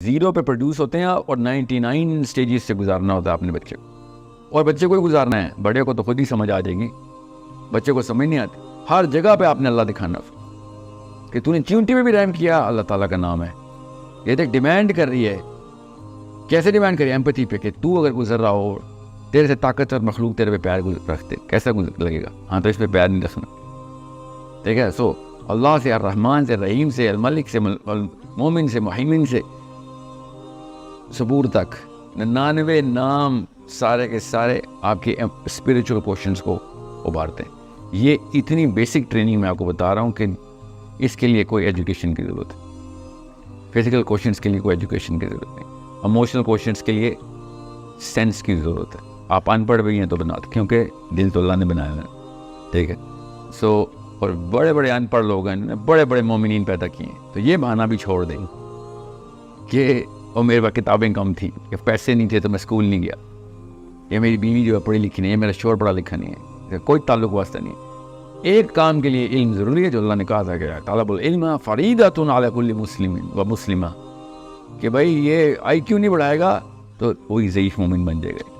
0 پہ پروڈیوس ہوتے ہیں اور 99 سٹیجز سے گزارنا ہوتا ہے اپنے بچے کو. اور بچے کو ہی گزارنا ہے, بڑے کو تو خود ہی سمجھ آ جائے گی, بچے کو سمجھ نہیں آتی. ہر جگہ پہ آپ نے اللہ دکھانا کہ تو نے چیونٹی میں بھی رحم کیا, اللہ تعالیٰ کا نام ہے. یہ دیکھ ڈیمانڈ کر رہی ہے, کیسے ڈیمانڈ کری؟ ایمپتھی پہ, کہ تو اگر گزر رہا ہو, تیرے سے طاقتور مخلوق تیرے پہ پیر رکھتے, کیسا لگے گا؟ ہاں تو اس پہ پیر نہیں رکھنا, ٹھیک ہے. سو اللہ سے, الرحمن سے, رحیم سے, الملک سے, مومن سے, محیمن سے, صبور تک 99 نام سارے کے سارے آپ کے اسپریچول کوشچنس کو ابھارتے ہیں. یہ اتنی بیسک ٹریننگ میں آپ کو بتا رہا ہوں کہ اس کے لیے کوئی ایجوکیشن کی ضرورت ہے. فزیکل کوشچنس کے لیے کوئی ایجوکیشن کی ضرورت نہیں, ایموشنل کوشچنس کے لیے سینس کی ضرورت ہے. آپ ان پڑھ بھی ہیں تو بناتے, کیونکہ دل تو اللہ نے بنایا ہے, ٹھیک ہے. سو اور بڑے بڑے ان پڑھ لوگ ہیں, بڑے بڑے مومنین پیدا کیے ہیں, تو یہ بہانہ بھی چھوڑ دیں کہ اور میرے پاس کتابیں کم تھیں, کہ پیسے نہیں تھے تو میں اسکول نہیں گیا, یہ میری بیوی جو ہے پڑھی لکھی نہیں ہے, میرا شوہر پڑھا لکھا نہیں ہے, کوئی تعلق واسطہ نہیں ہے. ایک کام کے لیے علم ضروری ہے جو اللہ نے کہا تھا کہ طلب العلم فریضۃ علی کل مسلم و مسلمہ, کہ بھائی یہ IQ نہیں بڑھائے گا تو وہی ضعیف مومن بن جائے گا.